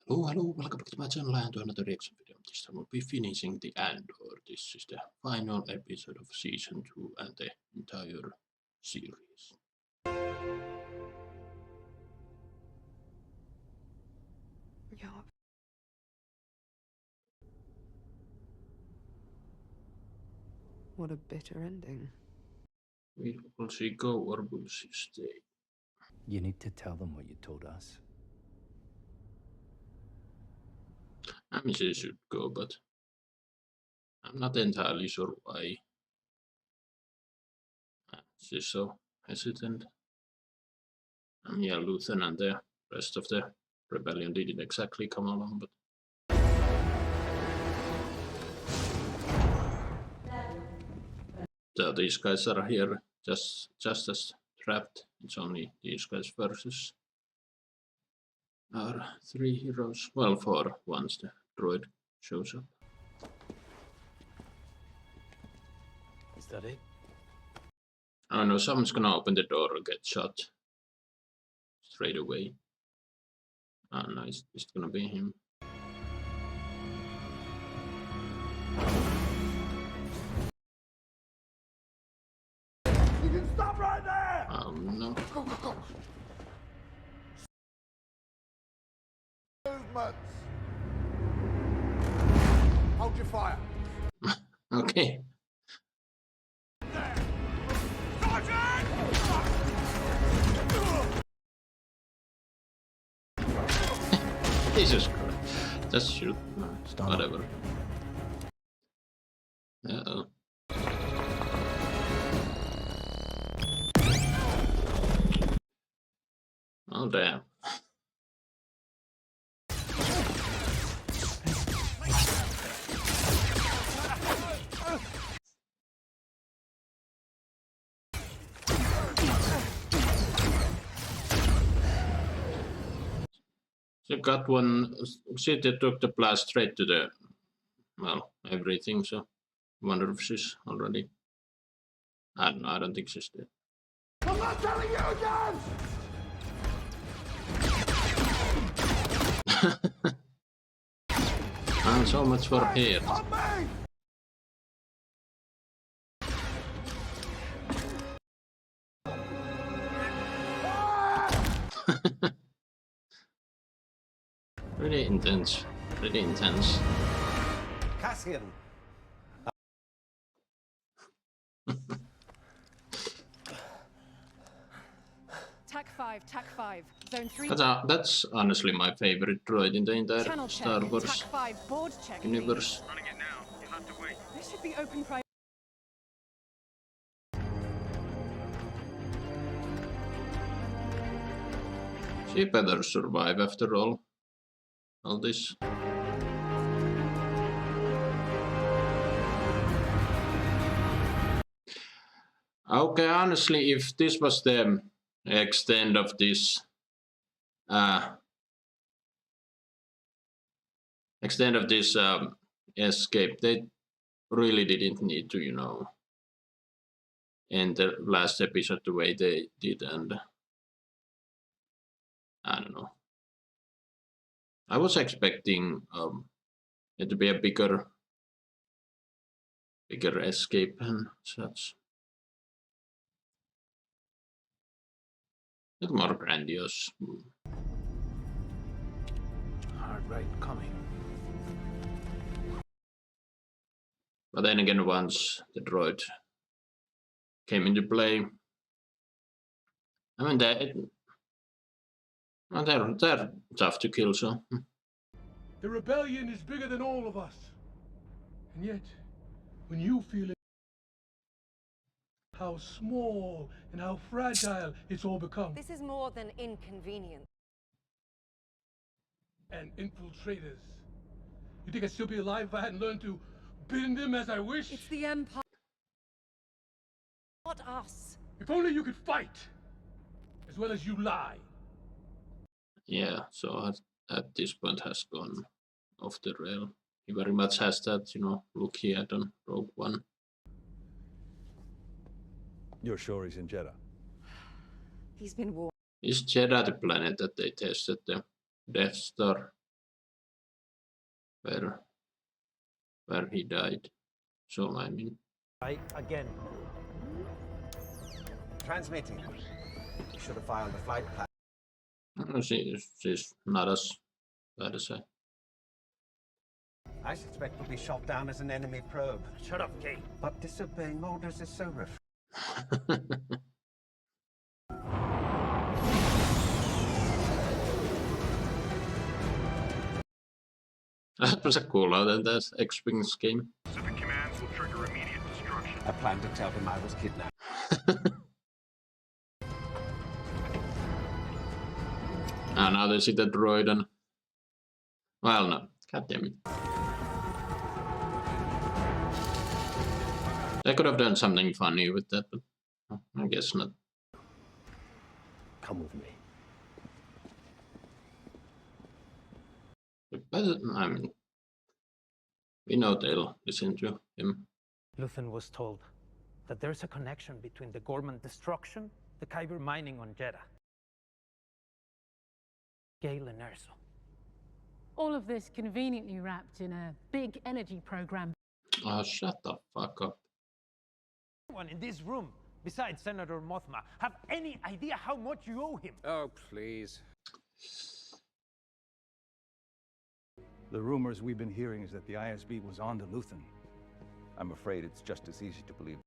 Hello, welcome back to my channel and to another reaction video. This time we'll be finishing the Andor. This is the final episode of Season 2 and the entire series. Yeah. What a bitter ending. Will she go or will she stay? You need to tell them what you told us. I mean, she should go, but I'm not entirely sure why she's so hesitant. I mean, yeah, Luthen and the rest of the rebellion didn't exactly come along, but so these guys are here just as trapped. It's only these guys versus our three heroes. Well, four once the droid shows up. Is that it? I know someone's gonna open the door and get shot straight away. Oh no, it's gonna be him. You can stop right there! Oh no. Go, go, go! Movements! Hold your fire. Okay. Jesus Christ. Just shoot. Stop. Whatever. Uh-oh. Oh damn. She got one. She took the blast straight to the, well, everything. So, wonder if she's already. I don't know. I don't think she's dead. I'm not telling you again! And so much for here. On me! Pretty intense. Pretty intense. Cassian! TAC 5, Zone 3. That's honestly my favorite droid in the entire Channel Star check. Wars TAC 5, board check. universe. Running it now. You'll have to wait. This should be open priority. She better survive after all this. Okay, honestly, if this was the extent of this escape, they really didn't need to, end the last episode the way they did, and I don't know. I was expecting it to be a bigger escape and such. A bit more grandiose. Hard right coming. But then again, once the droid came into play, I mean, they're tough to kill, so. The rebellion is bigger than all of us. And yet, when you feel it, how small and how fragile it's all become. This is more than inconvenient. And infiltrators. You think I'd still be alive if I hadn't learned to bend them as I wish? It's the Empire. Not us. If only you could fight, as well as you lie. Yeah, so at this point has gone off the rail. He very much has that, look he had on Rogue One. You're sure he's in Jedha? He's been warned. Is Jedha the planet that they tested the Death Star where he died. So I mean, Right again. Transmitting. Should have filed the flight plan. she's not as bad as I suspect we'll be shot down as an enemy probe. Shut up, Kate. But disobeying orders is so That was a cool out in that X-Wings game. Specific commands will trigger immediate destruction. I planned to tell him I was kidnapped. And now they see the droid and... Well, no. God damn it. They could have done something funny with that, but I guess not. Come with me. But, I mean, we know they'll listen to him. Luthen was told that there's a connection between the Gorman destruction, the Kyber mining on Jedha. Gale and Erso. All of this conveniently wrapped in a big energy program. Oh, shut the fuck up. Anyone in this room, besides Senator Mothma, have any idea how much you owe him? Oh, please. The rumors we've been hearing is that the ISB was on to Luthen. I'm afraid it's just as easy to believe.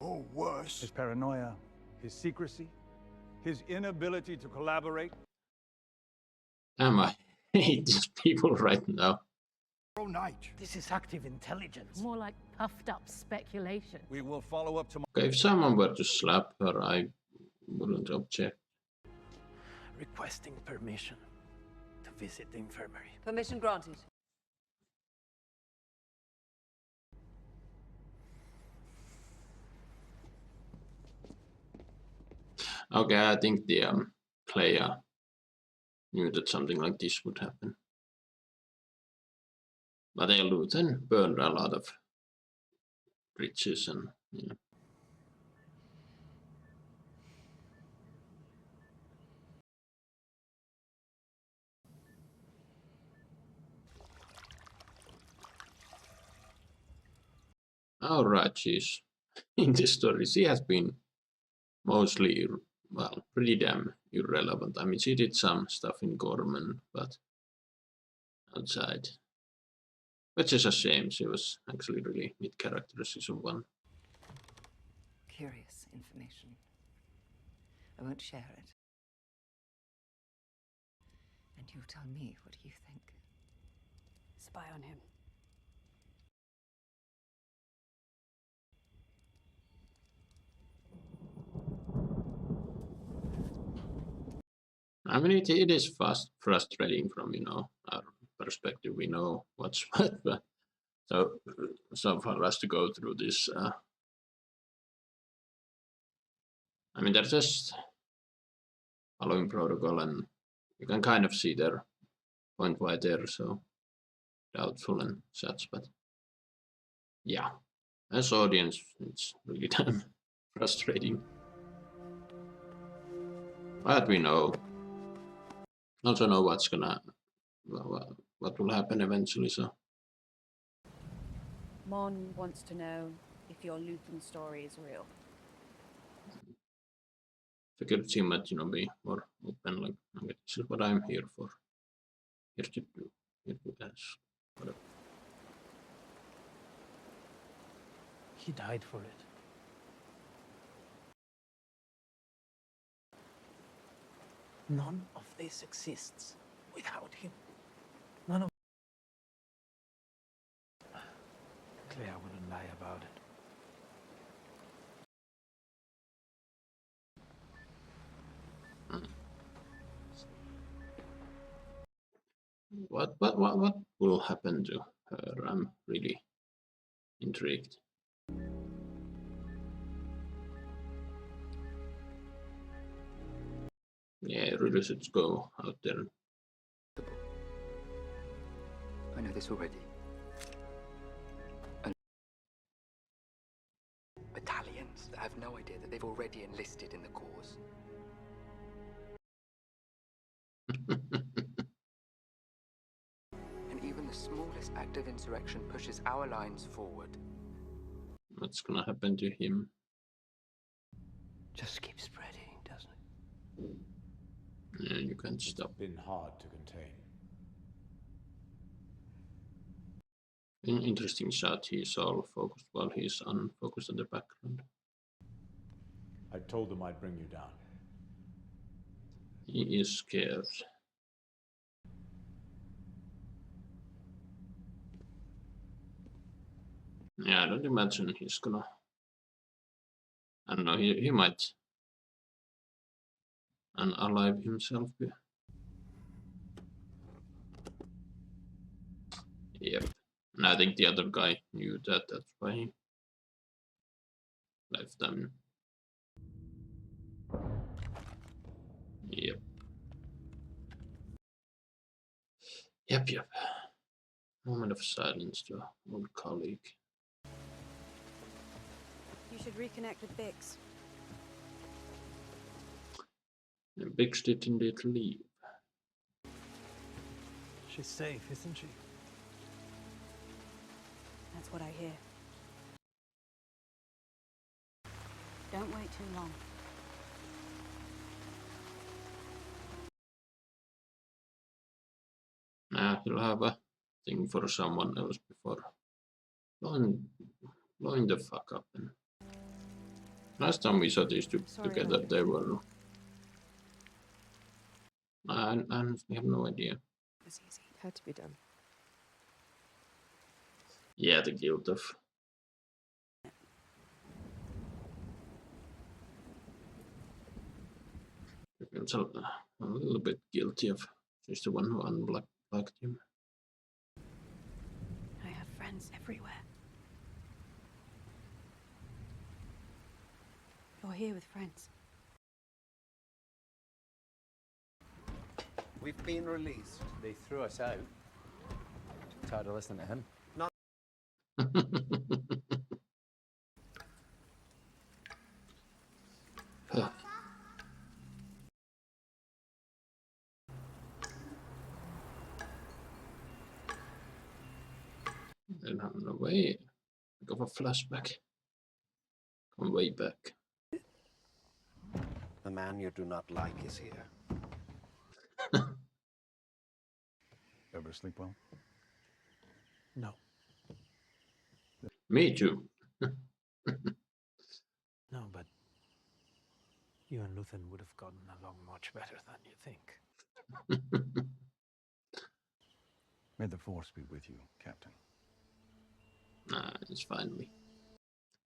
Or worse. His paranoia, his secrecy, his inability to collaborate. Damn, I hate these people right now. All night. This is active intelligence. More like puffed up speculation. We will follow up tomorrow. Okay, if someone were to slap her, I wouldn't object. Requesting permission to visit the infirmary. Permission granted. Okay, I think the player knew that something like this would happen. But Luthen burned a lot of bridges and yeah. Alright, she's in this story. She has been mostly, well, pretty damn irrelevant. I mean, she did some stuff in Gorman, but outside. Which is a shame. She was actually really mid character season 1. Curious information. I won't share it. And you tell me what you think. Spy on him. I mean, it is frustrating from, you know, our perspective. We know what's what, but so for us to go through this, I mean, they're just following protocol, and you can kind of see their point why they're so doubtful and such. But yeah, as audience, it's really damn frustrating. But we know. Also know what's gonna, what will happen eventually, so. Mon wants to know if your Luthen story is real. Figured she might, you know, be more open, like, okay, this is what I'm here for. Here to do, here to ask, whatever. He died for it. None of this exists without him. None of... Claire wouldn't lie about it. What will happen to her? I'm really intrigued. Yeah, really should go out there. I know this already. Battalions that have no idea that they've already enlisted in the cause. the smallest act of insurrection pushes our lines forward. What's gonna happen to him? Just keep spreading, doesn't it? Yeah, you can't stop. Been hard to contain. Interesting shot. He's all focused while he's unfocused on the background. I told them I'd bring you down. He is scared. Yeah, I don't imagine he's gonna. I don't know. He might unalive himself. Yep. And I think the other guy knew that. That's why he left them. Yep. Yep. Moment of silence to old colleague. You should reconnect with Bix. And Bix did indeed leave. She's safe, isn't she? That's what I hear. Don't wait too long. He'll have a thing for someone else before blowing the fuck up. And last time we saw these two together, they were. I honestly have no idea. It was easy. It had to be done. Yeah, the guilt of. He feels a little bit guilty of she's the one who unblocked him. I have friends everywhere. You're here with friends. We've been released. They threw us out. Tired of listening to him. Then I'm away. Go for flashback. Come way back. The man you do not like is here. Ever sleep well? No. Me too. No, but you and Luthen would have gotten along much better than you think. May the Force be with you, Captain. Nah, it's fine.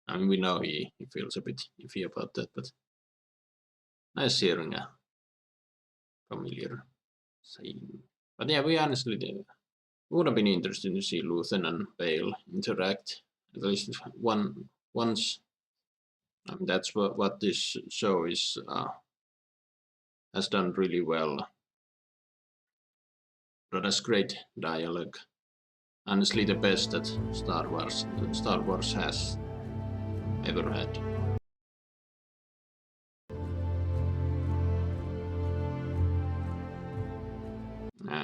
I mean, we know he feels a bit iffy about that, but nice hearing a familiar saying. But yeah, we honestly did. It would have been interesting to see Luthen and Bale interact at least once. I mean, that's what this show is has done really well. But that's great dialogue. Honestly, the best that Star Wars has ever had.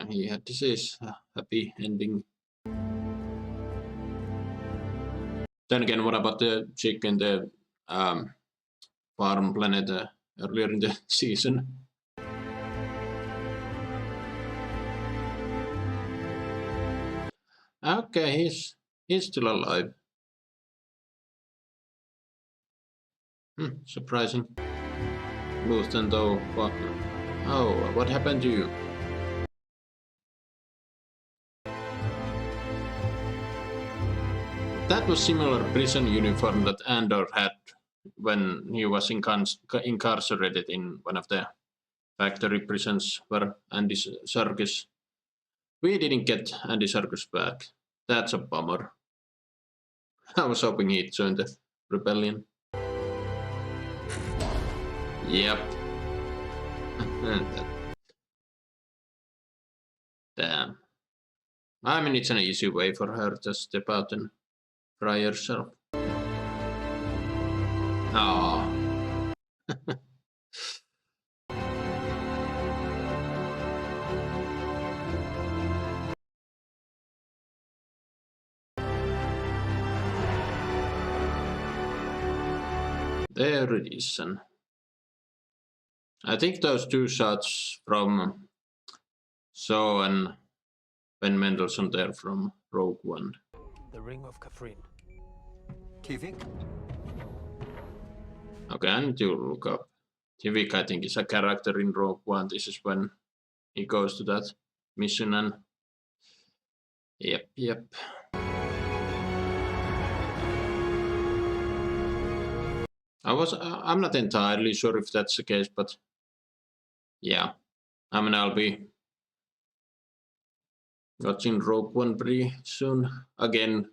He had to say a happy ending. Then again, what about the chick in the farm planet earlier in the season? Okay, he's still alive. Surprising. Luthen though, what happened to you? That was similar prison uniform that Andor had when he was incarcerated in one of the factory prisons where Andy Serkis. We didn't get Andy Serkis back. That's a bummer. I was hoping he'd join the rebellion. Yep. Damn. I mean, it's an easy way for her to step out and fry herself. Oh. there it is. And I think those two shots from Shaw and Ben Mendelsohn there from Rogue One. The Ring of Kafrin. Kivik? Okay, I need to look up. Tivik, I think, is a character in Rogue One. This is when he goes to that mission and... Yep. I'm not entirely sure if that's the case, but yeah. I mean, I'll be watching Rogue One pretty soon again.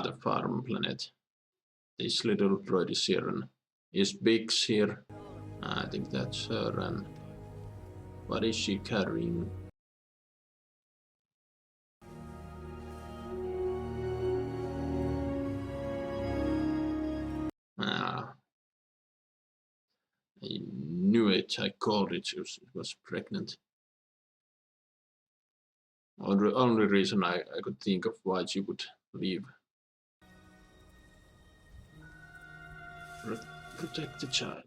The farm planet. This little droid is here and is Biggs here. I think that's her. And what is she carrying? I knew it. I called it. She was pregnant. Only reason I could think of why she would leave. Protect the child.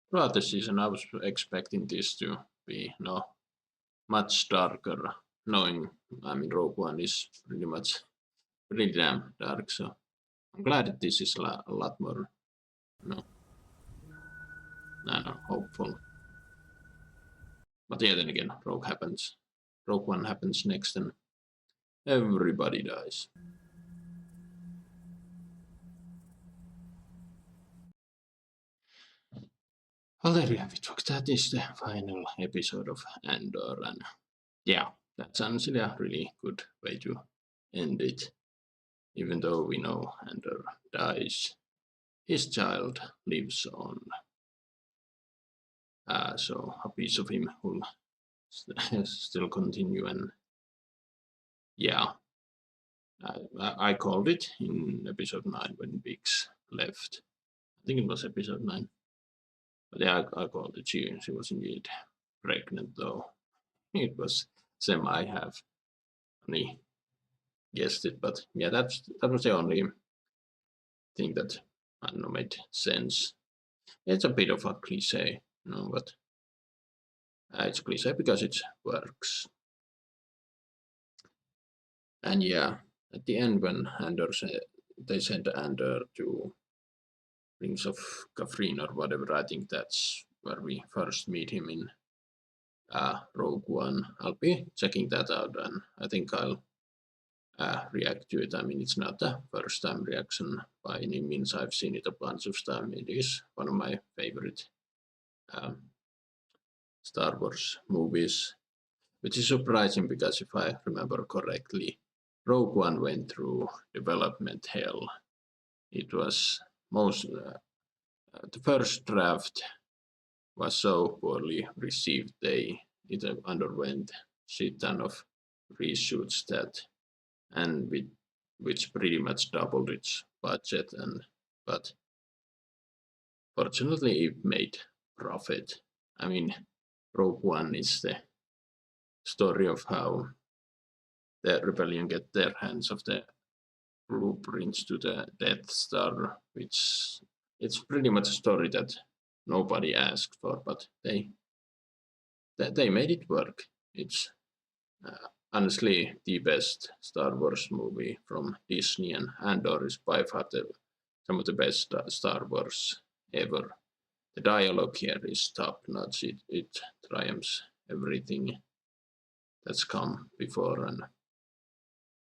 Throughout the season, I was expecting this to be much darker. Knowing, I mean, Rogue One is pretty damn dark. So I'm glad that this is a lot more, hopeful. But yeah, then again, Rogue One happens next, and everybody dies. Well, there you have it, folks. That is the final episode of Andor, and yeah, that's honestly a really good way to end it. Even though we know Andor dies, his child lives on. So a piece of him will still continue, and yeah, I called it in episode 9 when Biggs left. I think it was episode 9. But yeah, I called it. She was indeed pregnant, though. It was I have only guessed it, but yeah, that was the only thing that I don't know made sense. It's a bit of a cliche, but it's a cliche because it works. And yeah, at the end when they sent Andor to Rings of Kafrin or whatever, I think that's where we first meet him in Rogue One. I'll be checking that out, and I think I'll react to it. I mean, it's not the first time reaction by any means. I've seen it a bunch of times. It is one of my favorite Star Wars movies, which is surprising because if I remember correctly, Rogue One went through development hell. It was the first draft was so poorly received. It underwent shit ton of reshoots which pretty much doubled its budget, but fortunately it made profit. I mean, Rogue One is the story of how the rebellion get their hands of the blueprints to the Death Star, which it's pretty much a story that nobody asked for, but they made it work. It's honestly the best Star Wars movie from Disney, and Andor is by far some of the best Star Wars ever. The dialogue here is top notch. It triumphs everything that's come before, and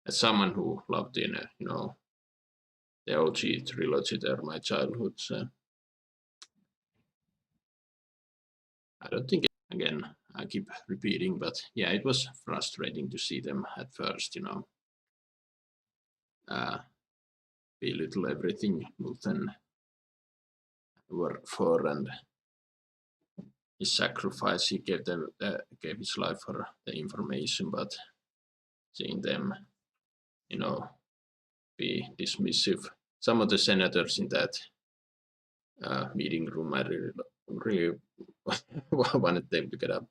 as someone who loved the OG trilogy, they're my childhood. So I don't think again I keep repeating, but yeah, it was frustrating to see them at first, belittle everything Luthen worked for and his sacrifice. He gave his life for the information, but seeing them, be dismissive. Some of the senators in that meeting room, I really really wanted them to get up.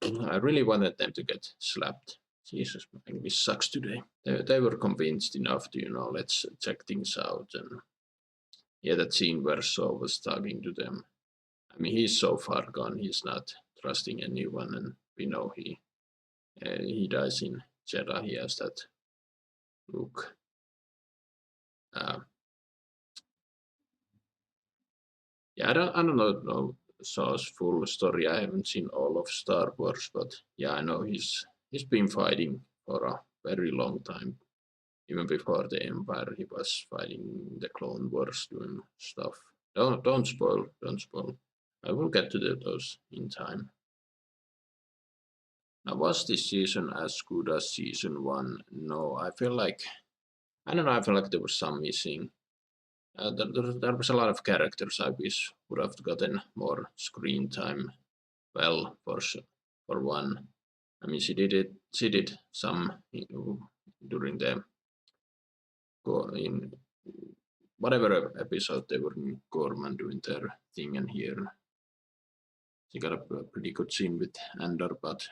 I really wanted them to get slapped. Jesus, my English sucks today. They were convinced enough to, let's check things out. And yeah, that scene where Erso was talking to them. I mean, he's so far gone. He's not trusting anyone, and we know he dies in Jedha. He has that look. Yeah, I don't know Saw's full story. I haven't seen all of Star Wars, but yeah, I know he's been fighting for a very long time. Even before the Empire, he was fighting the Clone Wars, doing stuff. Don't spoil. I will get to those in time. Now, was this season as good as season 1? No, I feel like there was some missing. There was a lot of characters I wish would have gotten more screen time. Well, for one, I mean, she did some during the in whatever episode they were in Gorman doing their thing, and here she got a pretty good scene with Andor, but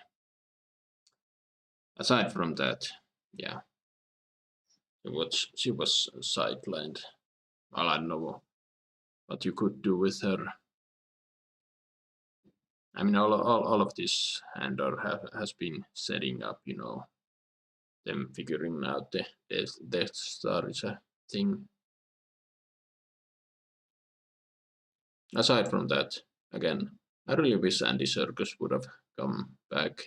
aside from that, yeah, she was sidelined. Well, I don't know what you could do with her. I mean, all of this Andor has been setting up, them figuring out the Death Star is a thing. Aside from that, again, I really wish Andy Serkis would have come back,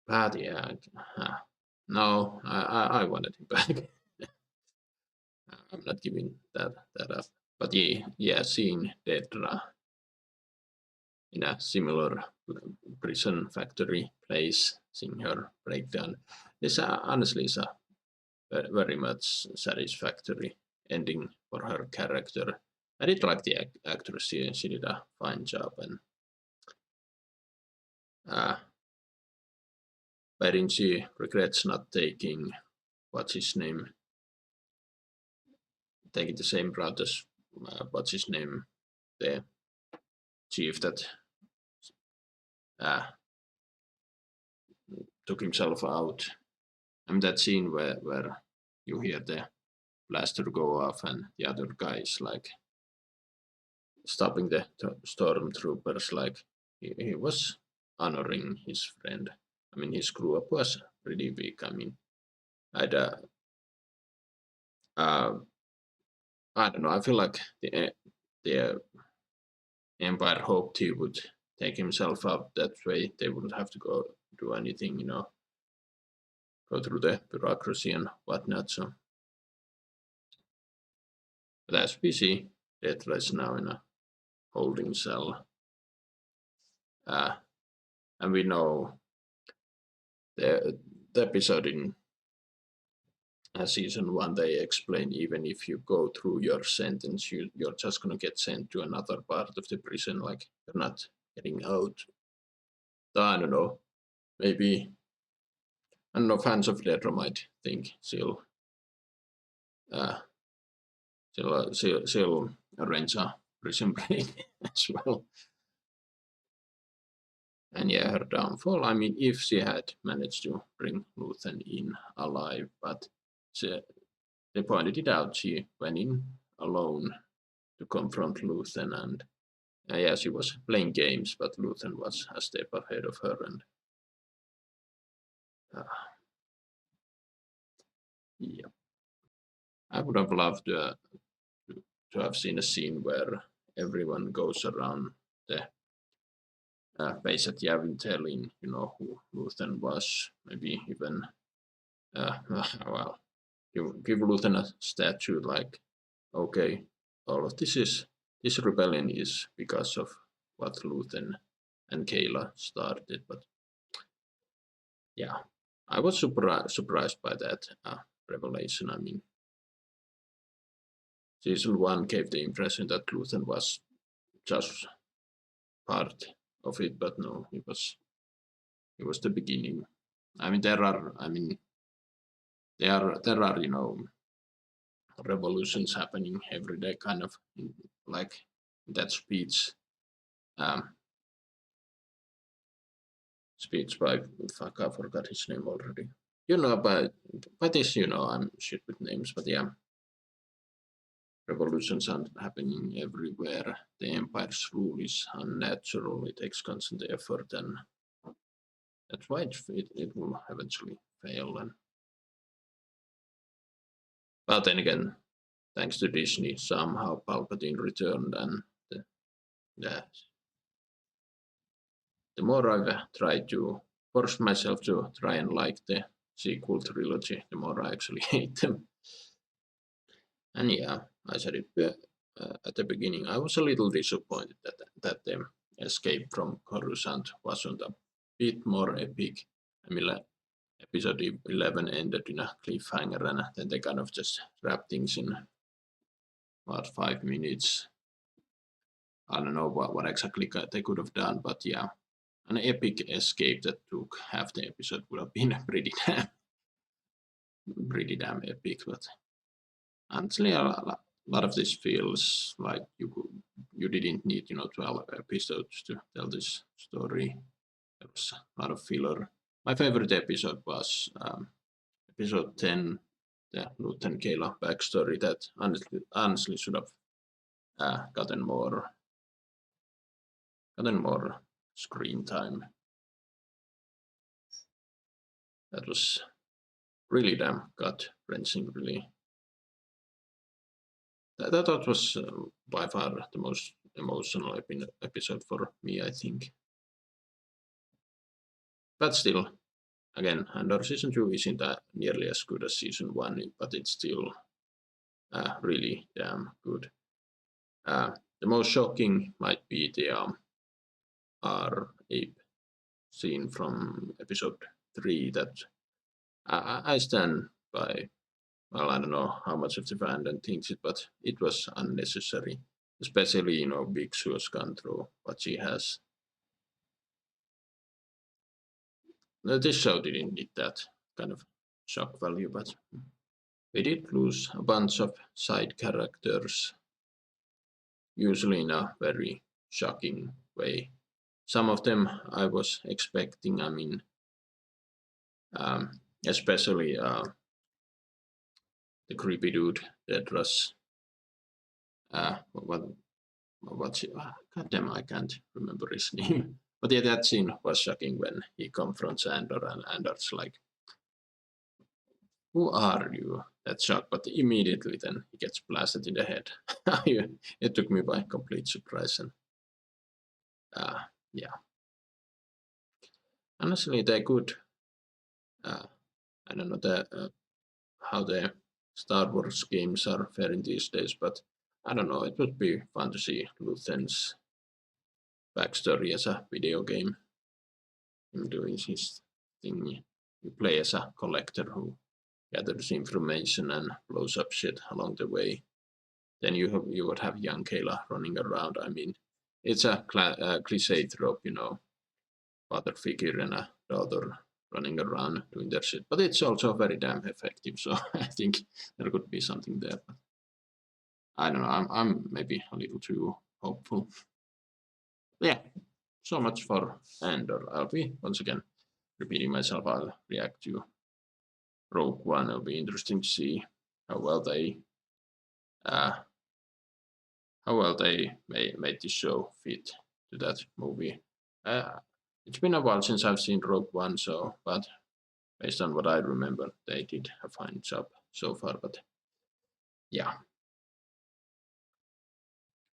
but yeah, no, I wanted him back. I'm not giving that up. But yeah, seeing Dedra in a similar prison factory place, seeing her breakdown, this honestly is a very much satisfactory ending for her character. I did like the actress. She did a fine job, and wherein she regrets not taking what's his name, taking the same route as what's his name, the chief that took himself out. I mean, that scene where you hear the blaster go off and the other guy is like stopping the stormtroopers, like he was honoring his friend. I mean, his screw up was pretty weak. I mean, I don't know. I feel like the Empire hoped he would take himself out that way. They wouldn't have to go do anything, go through the bureaucracy and whatnot. So, but as we see, Dedra is now in a holding cell, and we know the episode in season 1, they explain even if you go through your sentence, you're just gonna get sent to another part of the prison, like you're not getting out. I don't know. Maybe, I don't know, fans of Dedra might think she'll arrange a prison break as well. And yeah, her downfall, I mean, if she had managed to bring Luthen in alive, but they pointed it out, she went in alone to confront Luthen, and yeah, she was playing games, but Luthen was a step ahead of her, and yeah, I would have loved to have seen a scene where everyone goes around the base at Yavin telling, who Luthen was, maybe even, well, give Luthen a statue, like, okay, all of this rebellion is because of what Luthen and Kayla started, but yeah, I was surprised by that revelation. I mean, season 1 gave the impression that Luthen was just part of it, but no, it was the beginning. I mean, there are revolutions happening every day, kind of like that speech. Speech by, fuck, I forgot his name already. You know, by this, you know, I'm shit with names, but yeah. Revolutions are happening everywhere. The empire's rule is unnatural. It takes constant effort, and that's why it will eventually fail. But then again, thanks to Disney, somehow Palpatine returned, and the more I've tried to force myself to try and like the sequel trilogy, the more I actually hate them. And yeah, I said it at the beginning. I was a little disappointed that the escape from Coruscant wasn't a bit more epic. I mean, like, episode 11 ended in a cliffhanger, and then they kind of just wrapped things in about 5 minutes. I don't know what exactly they could have done, but yeah, an epic escape that took half the episode would have been pretty damn epic. But honestly, a lot of this feels like you didn't need 12 episodes to tell this story. There was a lot of filler. My favorite episode was episode 10, the Luth and Kayla backstory. That honestly should have gotten more screen time. That was really damn gut-wrenching, really. That was by far the most emotional episode for me, I think. But still, again, Andor Season 2 isn't nearly as good as Season 1, but it's still really damn good. The most shocking might be the R-Ape scene from episode 3 that I stand by. Well, I don't know how much of the fandom thinks it, but it was unnecessary. Especially, Big Sue's gone through what she has. This show didn't need that kind of shock value, but we did lose a bunch of side characters, usually in a very shocking way. Some of them I was expecting, I mean, especially the creepy dude that was, what's it? Goddamn, I can't remember his name. But yeah, that scene was shocking when he confronts Andor, and Andor's like, "Who are you?" That's shock, but immediately then he gets blasted in the head. It took me by complete surprise, and yeah. Honestly, they could. I don't know how the Star Wars games are faring these days, but I don't know. It would be fun to see Luthen's backstory as a video game. Him doing his thing. You play as a collector who gathers information and blows up shit along the way. Then you would have young Kayla running around. I mean, it's a cliche trope, father figure and a daughter running around doing their shit. But it's also very damn effective, so I think there could be something there. But I don't know. I'm maybe a little too hopeful. Yeah, so much for Andor. I'll be once again repeating myself. I'll react to Rogue One. It'll be interesting to see how well they made this show fit to that movie. It's been a while since I've seen Rogue One, but based on what I remember, they did a fine job so far. But yeah,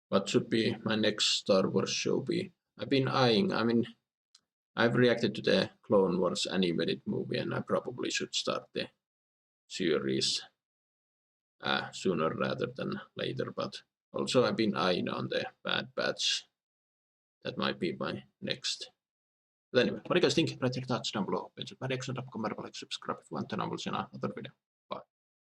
what should be my next Star Wars show be? I've been eyeing. I mean, I've reacted to the Clone Wars animated movie, and I probably should start the series sooner rather than later. But also, I've been eyeing on the Bad Batch. That might be my next. But anyway, what do you guys think? Write your thoughts down below. Page at subscribe if you want, and I will see you in another video.